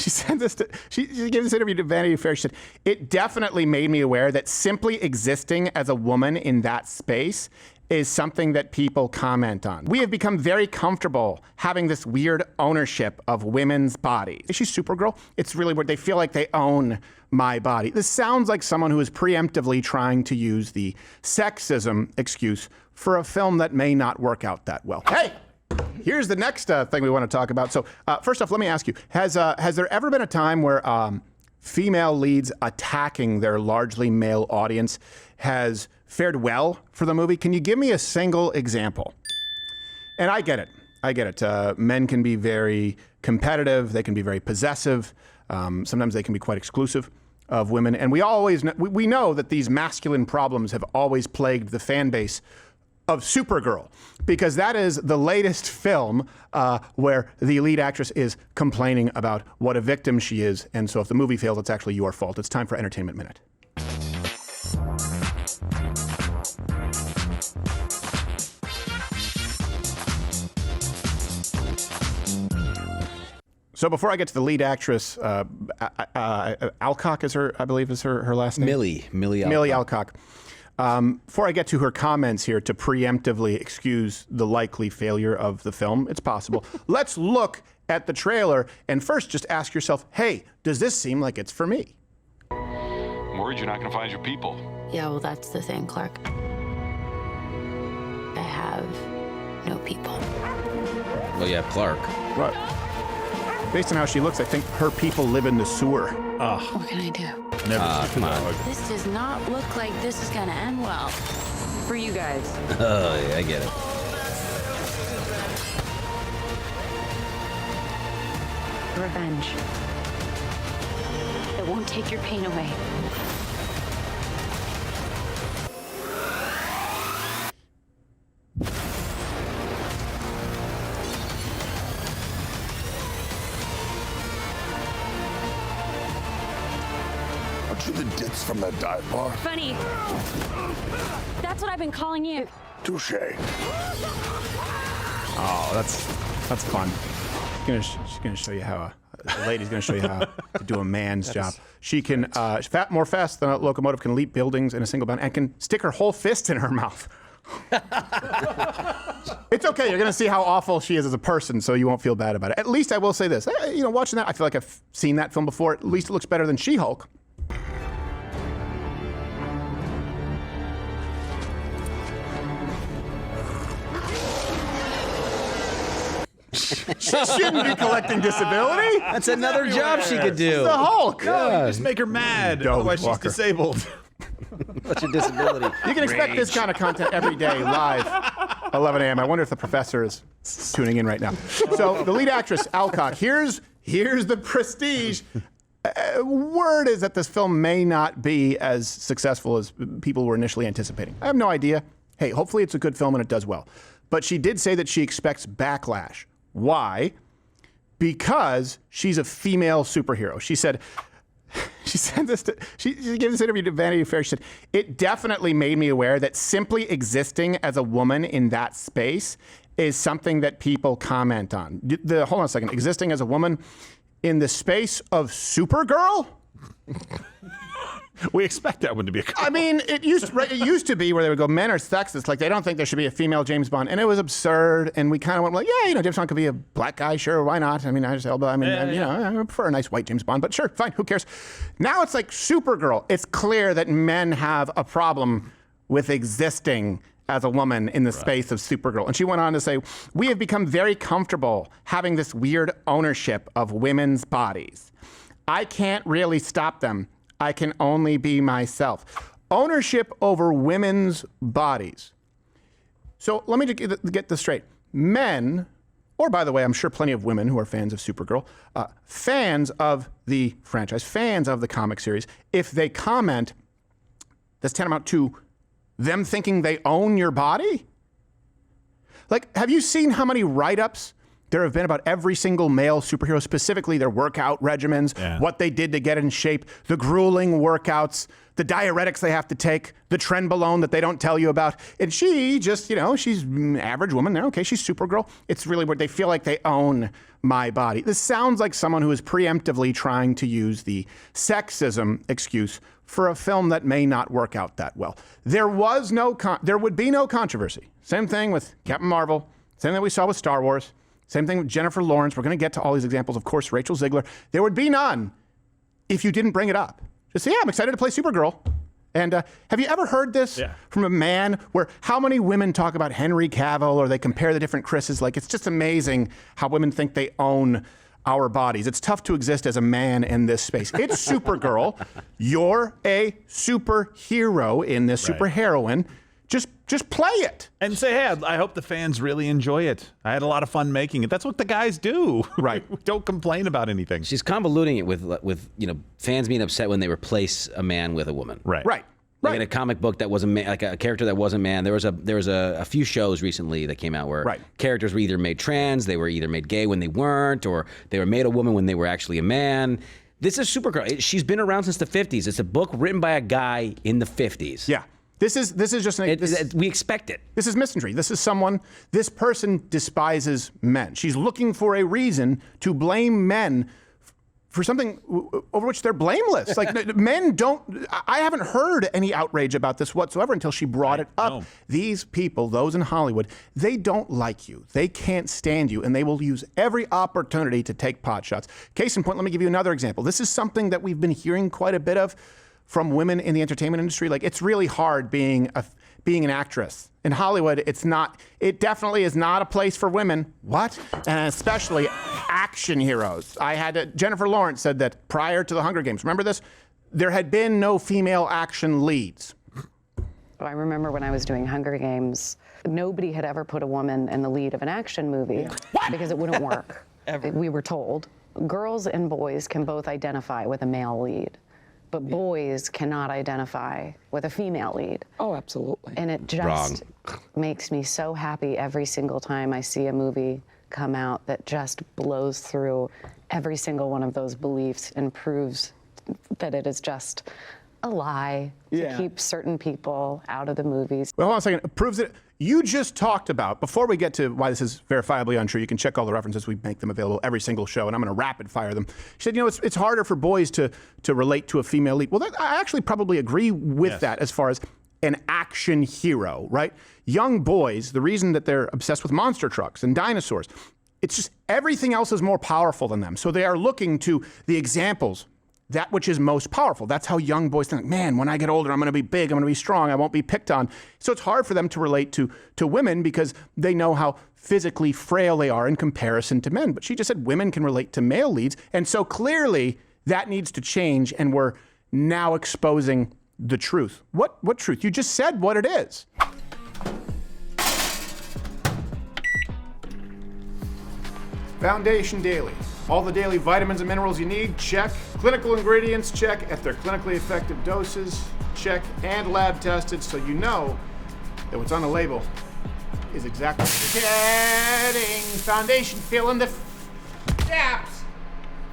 She said this she gave this interview to Vanity Fair. She said, "It definitely made me aware that simply existing as a woman in that space is something that people comment on. We have become very comfortable having this weird ownership of women's bodies." Is she Supergirl? It's really weird. They feel like they own my body. This sounds like someone who is preemptively trying to use the sexism excuse for a film that may not work out that well. Hey! Here's the next thing we want to talk about. So first off, let me ask you, has there ever been a time where female leads attacking their largely male audience has fared well for the movie? Can you give me a single example? And I get it. Men can be very competitive. They can be very possessive. Sometimes they can be quite exclusive of women. And we know that these masculine problems have always plagued the fan base of Supergirl, because that is the latest film where the lead actress is complaining about what a victim she is. And so if the movie fails, it's actually your fault. It's time for Entertainment Minute. So before I get to the lead actress, Alcock is I believe is her last name? Millie Alcock. Before I get to her comments here to preemptively excuse the likely failure of the film, it's possible. Let's look at the trailer and first just ask yourself, hey, does this seem like it's for me? I'm worried you're not going to find your people. Yeah, well, that's the thing, Clark. I have no people. Well, yeah, Clark. Right. Based on how she looks, I think her people live in the sewer. What can I do? Come on. This does not look like this is gonna end well. For you guys. Oh, yeah, I get it. Revenge. It won't take your pain away. To the ditch from that dive bar. Funny. That's what I've been calling you. Touche. Oh, that's fun. She's gonna show you how the lady's gonna show you how to do a man's job. She can more fast than a locomotive, can leap buildings in a single bound, and can stick her whole fist in her mouth. It's okay. You're gonna see how awful she is as a person, so you won't feel bad about it. At least I will say this. Watching that, I feel like I've seen that film before. At least it looks better than She-Hulk. She shouldn't be collecting disability. That's another job she could do. It's the Hulk. No, you just make her mad. Otherwise, she's disabled. What's your disability? You can expect this kind of content every day, live, 11 a.m. I wonder if the professor is tuning in right now. So the lead actress, Alcock, here's the prestige. Word is that this film may not be as successful as people were initially anticipating. I have no idea. Hey, hopefully it's a good film and it does well. But she did say that she expects backlash. Why? Because she's a female superhero. She gave this interview to Vanity Fair. She said, "It definitely made me aware that simply existing as a woman in that space is something that people comment on." Hold on a second. Existing as a woman in the space of Supergirl? We expect that one to be a girl. I mean, it used to be where they would go, men are sexist, like they don't think there should be a female James Bond, and it was absurd. And we kind of went like, yeah, James Bond could be a black guy, sure, why not? I mean, I prefer a nice white James Bond, but sure, fine, who cares? Now it's like Supergirl. It's clear that men have a problem with existing as a woman in the space of Supergirl. And she went on to say, "We have become very comfortable having this weird ownership of women's bodies. I can't really stop them. I can only be myself." Ownership over women's bodies. So let me get this straight. Men, or by the way, I'm sure plenty of women who are fans of Supergirl, fans of the franchise, fans of the comic series, if they comment, that's tantamount to them thinking they own your body? Like, have you seen how many write-ups there have been about every single male superhero, specifically their workout regimens, what they did to get in shape, the grueling workouts, the diuretics they have to take, the trenbolone that they don't tell you about. And she just, she's an average woman there. Okay, she's Supergirl. It's really what they feel like they own my body. This sounds like someone who is preemptively trying to use the sexism excuse for a film that may not work out that well. There would be no controversy. Same thing with Captain Marvel. Same thing we saw with Star Wars. Same thing with Jennifer Lawrence. We're going to get to all these examples. Of course, Rachel Ziegler. There would be none if you didn't bring it up. Just say, yeah, I'm excited to play Supergirl. And have you ever heard this from a man where how many women talk about Henry Cavill or they compare the different Chris's? Like, it's just amazing how women think they own our bodies. It's tough to exist as a man in this space. It's Supergirl. You're a superhero in this, superheroine. Just play it. And say, hey, I hope the fans really enjoy it. I had a lot of fun making it. That's what the guys do. Right. Don't complain about anything. She's convoluting it with fans being upset when they replace a man with a woman. Right. Like in a comic book that was like a character that wasn't man. There was a few shows recently that came out where characters were either made trans, they were either made gay when they weren't, or they were made a woman when they were actually a man. This is Supergirl. She's been around since the 50s. It's a book written by a guy in the 50s. Yeah. This is just we expect it. This is misandry. This person despises men. She's looking for a reason to blame men for something over which they're blameless. Like men don't. I haven't heard any outrage about this whatsoever until she brought it up. No. These people, those in Hollywood, they don't like you. They can't stand you, and they will use every opportunity to take pot shots. Case in point, let me give you another example. This is something that we've been hearing quite a bit of from women in the entertainment industry. Like, it's really hard being an actress. In Hollywood, it definitely is not a place for women. What? And especially action heroes. Jennifer Lawrence said that prior to the Hunger Games, remember this? There had been no female action leads. I remember when I was doing Hunger Games, nobody had ever put a woman in the lead of an action movie because it wouldn't work. We were told. Girls and boys can both identify with a male lead, but boys cannot identify with a female lead. Oh, absolutely. And it just makes me so happy every single time I see a movie come out that just blows through every single one of those beliefs and proves that it is just a lie to keep certain people out of the movies. Well, hold on a second. It proves it. You just talked about, before we get to why this is verifiably untrue, you can check all the references. We make them available every single show, and I'm going to rapid fire them. She said, it's harder for boys to relate to a female lead. Well, I actually probably agree with that as far as an action hero, right? Young boys, the reason that they're obsessed with monster trucks and dinosaurs, it's just everything else is more powerful than them. So they are looking to the examples, that which is most powerful. That's how young boys think, man, when I get older, I'm going to be big, I'm going to be strong, I won't be picked on. So it's hard for them to relate to women because they know how physically frail they are in comparison to men. But she just said women can relate to male leads. And so clearly that needs to change, and we're now exposing the truth. What truth? You just said what it is. Foundation Daily. All the daily vitamins and minerals you need, check. Clinical ingredients, check. At their clinically effective doses, check. And lab tested, so you know that what's on the label is exactly what you're getting. Foundation, fill in the gaps.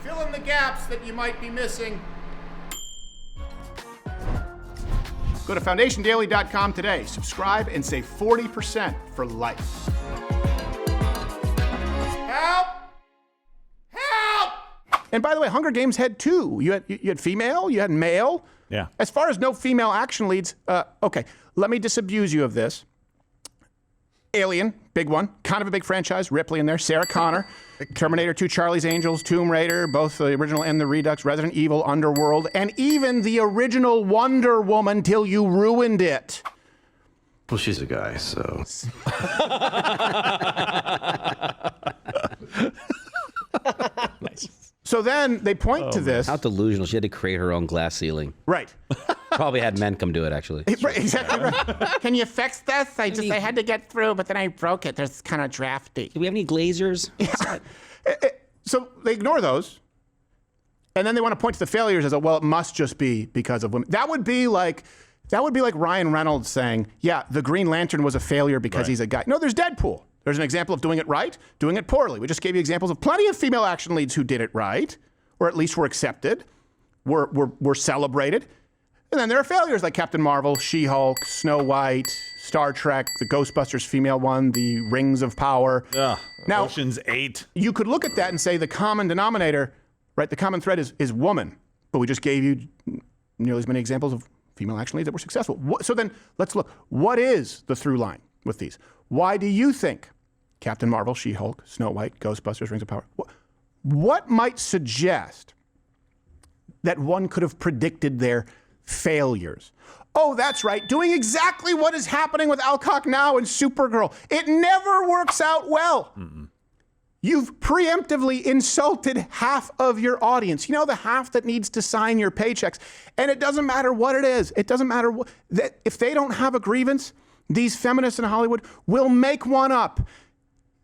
Fill in the gaps that you might be missing. Go to foundationdaily.com today. Subscribe and save 40% for life. Help! Help! And by the way, Hunger Games had two. You had female, you had male. Yeah. As far as no female action leads, okay, let me disabuse you of this. Alien, big one, kind of a big franchise. Ripley in there, Sarah Connor, Terminator 2, Charlie's Angels, Tomb Raider, both the original and the Redux, Resident Evil, Underworld, and even the original Wonder Woman till you ruined it. Well, she's a guy, so. Nice. So then they point to this. How delusional. She had to create her own glass ceiling. Right. Probably had men come do it, actually. Right, exactly right. Can you fix this? I had to get through, but then I broke it. It's kind of drafty. Do we have any glazers? Yeah. So they ignore those. And then they want to point to the failures as well, it must just be because of women. That would be like Ryan Reynolds saying, yeah, the Green Lantern was a failure because he's a guy. No, there's Deadpool. There's an example of doing it right, doing it poorly. We just gave you examples of plenty of female action leads who did it right, or at least were accepted, were celebrated. And then there are failures like Captain Marvel, She-Hulk, Snow White, Star Trek, the Ghostbusters female one, the Rings of Power. Now, Ocean's 8. You could look at that and say the common denominator, right? The common thread is woman. But we just gave you nearly as many examples of female action leads that were successful. So then let's look. What is the through line with these? Why do you think Captain Marvel, She-Hulk, Snow White, Ghostbusters, Rings of Power? What might suggest that one could have predicted their failures? Oh, that's right. Doing exactly what is happening with Alcock now and Supergirl. It never works out well. You've preemptively insulted half of your audience. You know, the half that needs to sign your paychecks. And it doesn't matter what it is. It doesn't matter what, that if they don't have a grievance, these feminists in Hollywood will make one up.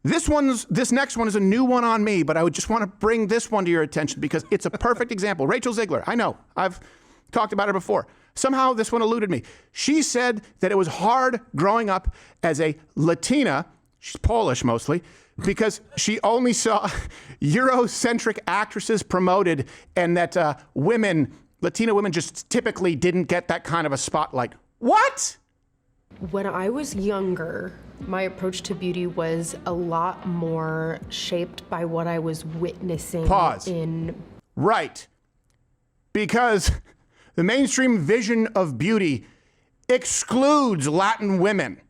This next one is a new one on me, but I would just want to bring this one to your attention because it's a perfect example. Rachel Ziegler, I know, I've talked about her before. Somehow this one eluded me. She said that it was hard growing up as a Latina, she's Polish mostly, because she only saw Eurocentric actresses promoted and that Latina women just typically didn't get that kind of a spotlight. What? When I was younger, my approach to beauty was a lot more shaped by what I was witnessing. Pause. Right. Because the mainstream vision of beauty excludes Latin women.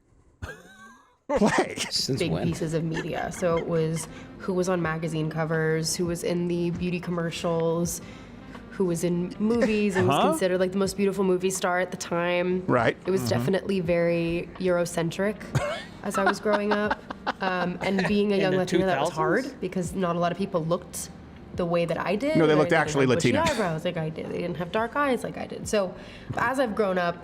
Play. Big pieces of media. So it was who was on magazine covers, who was in the beauty commercials, who was in movies and was considered like the most beautiful movie star at the time. Right. It was definitely very Eurocentric as I was growing up. And being a young Latina, that was hard because not a lot of people looked the way that I did. No, they looked actually Latina. Eyebrows like I did. They didn't have dark eyes like I did. So as I've grown up,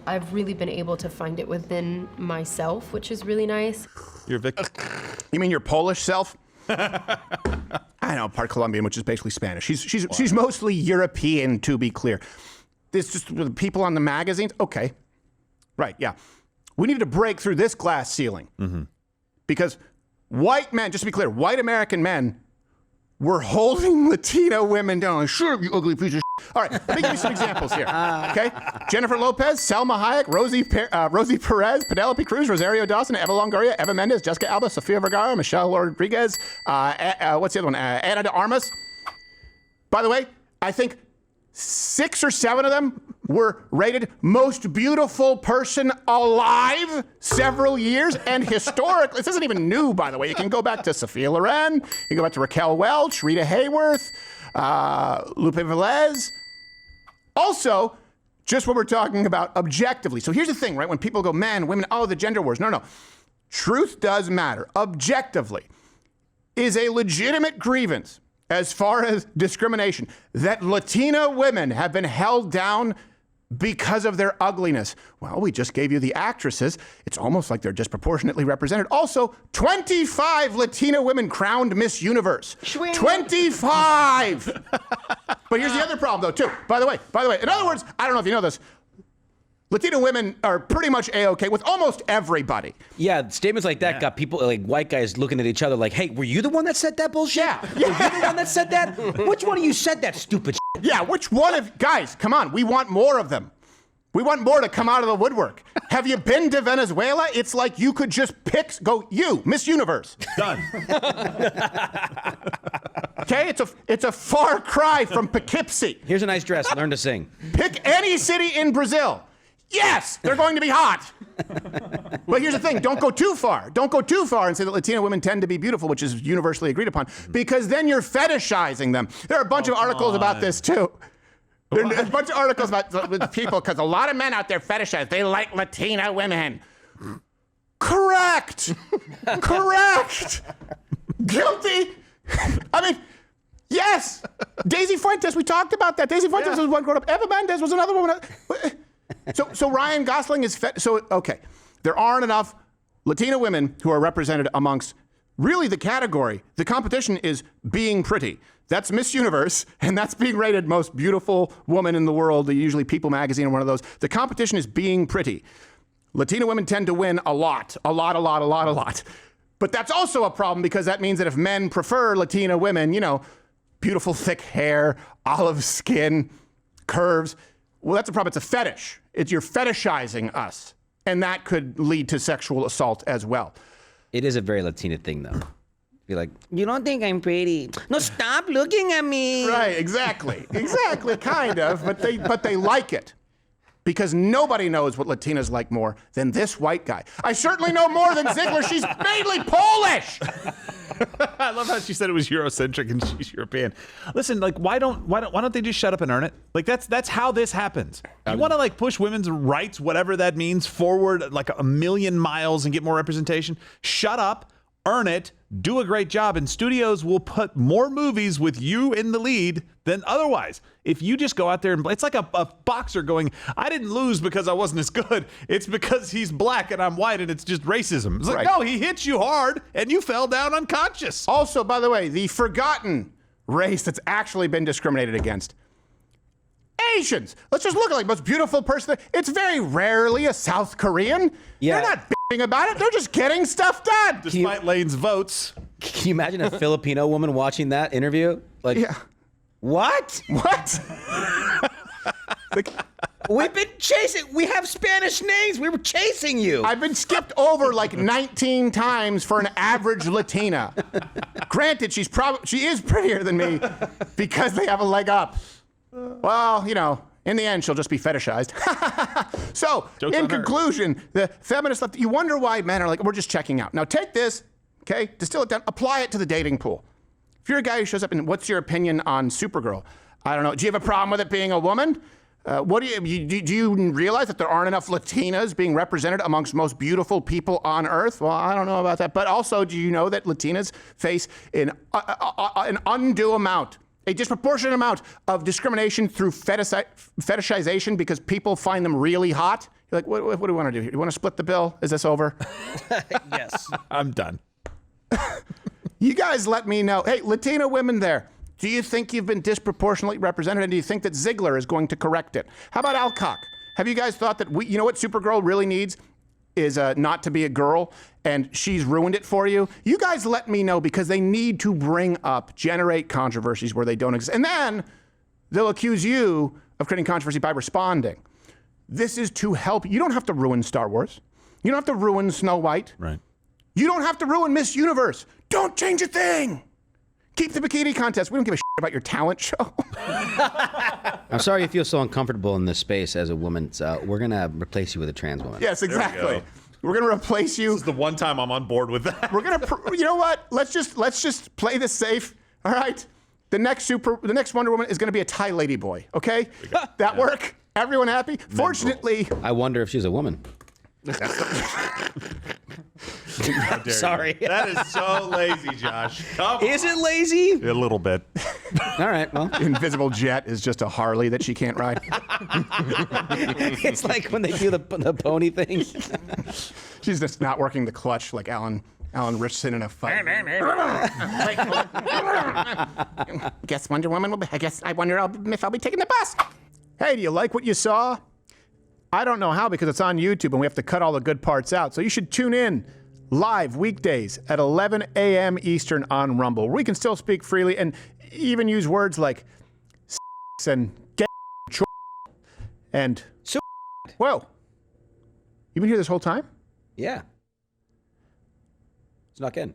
I've really been able to find it within myself, which is really nice. You're Vic. You mean your Polish self? I know, part Colombian, which is basically Spanish. She's mostly European, to be clear. It's just the people on the magazines. Okay, right, yeah. We needed to break through this glass ceiling because white men, just to be clear, white American men were holding Latina women down. Sure, you ugly piece of shit. All right, let me give you some examples here. Okay, Jennifer Lopez, Selma Hayek, Rosie Perez, Penelope Cruz, Rosario Dawson, Eva Longoria, Eva Mendes, Jessica Alba, Sofia Vergara, Michelle Rodriguez. What's the other one? Ana de Armas. By the way, I think 6 or 7 of them were rated most beautiful person alive several years. And historically, this isn't even new, by the way. You can go back to Sophia Loren, you can go back to Raquel Welch, Rita Hayworth, Lupe Velez. Also, just what we're talking about objectively. So here's the thing, right? When people go, men, women, oh, the gender wars. No. Truth does matter. Objectively, is a legitimate grievance as far as discrimination that Latina women have been held down because of their ugliness. Well, we just gave you the actresses. It's almost like they're disproportionately represented. Also, 25 Latina women crowned Miss Universe. 25! But here's the other problem, though, too. By the way, in other words, I don't know if you know this, Latina women are pretty much A-okay with almost everybody. Yeah, statements like that got people, like white guys looking at each other like, hey, were you the one that said that bullshit? Yeah. Were you the one that said that? Which one of you said that stupid shit? Yeah, which one of, guys, come on, we want more of them. We want more to come out of the woodwork. Have you been to Venezuela? It's like you could just go, you, Miss Universe. Done. Okay, it's a far cry from Poughkeepsie. Here's a nice dress, learn to sing. Pick any city in Brazil. Yes, they're going to be hot. But here's the thing, don't go too far. Don't go too far and say that Latina women tend to be beautiful, which is universally agreed upon, because then you're fetishizing them. There are a bunch of articles about this too. There's a bunch of articles about people, because a lot of men out there fetishize. They like Latina women. Correct. Correct. Guilty. I mean, yes. Daisy Fuentes, we talked about that. Daisy Fuentes was one grown up. Eva Mendes was another woman. So Ryan Gosling is okay. There aren't enough Latina women who are represented amongst really the category. The competition is being pretty. That's Miss Universe, and that's being rated most beautiful woman in the world, usually People magazine or one of those. The competition is being pretty. Latina women tend to win a lot. But that's also a problem because that means that if men prefer Latina women, beautiful thick hair, olive skin, curves, well, that's a problem. It's a fetish. You're fetishizing us. And that could lead to sexual assault as well. It is a very Latina thing, though. Be like, you don't think I'm pretty? No, stop looking at me. Right, exactly, kind of. But they like it because nobody knows what Latinas like more than this white guy. I certainly know more than Ziegler. She's mainly Polish. I love how she said it was Eurocentric and she's European. Listen, like, why don't they just shut up and earn it? Like, that's how this happens. You want to like push women's rights, whatever that means, forward like a million miles and get more representation? Shut up, earn it, do a great job, and studios will put more movies with you in the lead than otherwise. If you just go out there and it's like a boxer going, I didn't lose because I wasn't as good. It's because he's black and I'm white and it's just racism. It's like, no, he hit you hard and you fell down unconscious. Also, by the way, the forgotten race that's actually been discriminated against. Asians. Let's just look at like most beautiful person. It's very rarely a South Korean. Yeah. They're not bitching about it. They're just getting stuff done. Despite Lane's votes. Can you imagine a Filipino woman watching that interview? Like, what? What? We've been chasing. We have Spanish names. We were chasing you. I've been skipped over like 19 times for an average Latina. Granted, she is prettier than me because they have a leg up. Well, in the end, she'll just be fetishized. So, in conclusion, the feminist left, you wonder why men are like, we're just checking out. Now take this, okay, distill it down, apply it to the dating pool. If you're a guy who shows up and what's your opinion on Supergirl? I don't know. Do you have a problem with it being a woman? Do you realize that there aren't enough Latinas being represented amongst most beautiful people on Earth? Well, I don't know about that. But also, do you know that Latinas face an undue amount, a disproportionate amount of discrimination through fetishization because people find them really hot? You're like, what do we want to do here? Do you want to split the bill? Is this over? Yes. I'm done. You guys let me know. Hey, Latina women there, do you think you've been disproportionately represented, and do you think that Ziegler is going to correct it? How about Alcock? Have you guys thought that you know what Supergirl really needs is not to be a girl, and she's ruined it for you? You guys let me know because they need to generate controversies where they don't exist. And then they'll accuse you of creating controversy by responding. This is to help. You don't have to ruin Star Wars. You don't have to ruin Snow White. Right. You don't have to ruin Miss Universe. Don't change a thing. Keep the bikini contest. We don't give a shit about your talent show. I'm sorry you feel so uncomfortable in this space as a woman. So we're going to replace you with a trans woman. Yes, exactly. We're going to replace you. This is the one time I'm on board with that. We're going to, you know what? Let's just play this safe. All right. The next Wonder Woman is going to be a Thai lady boy. Okay. That work? Everyone happy? Fortunately. I wonder if she's a woman. Sorry. That is so lazy, Josh. Come on. Is it lazy? A little bit. All right, well. Invisible Jet is just a Harley that she can't ride. It's like when they do the pony thing. She's just not working the clutch like Alan Richardson in a fight. Guess Wonder Woman will be. I wonder if I'll be taking the bus. Hey, do you like what you saw? I don't know how because it's on YouTube and we have to cut all the good parts out. So you should tune in live weekdays at 11 a.m. Eastern on Rumble. We can still speak freely and even use words like and gay and whoa. You've been here this whole time? Yeah. Snuck in.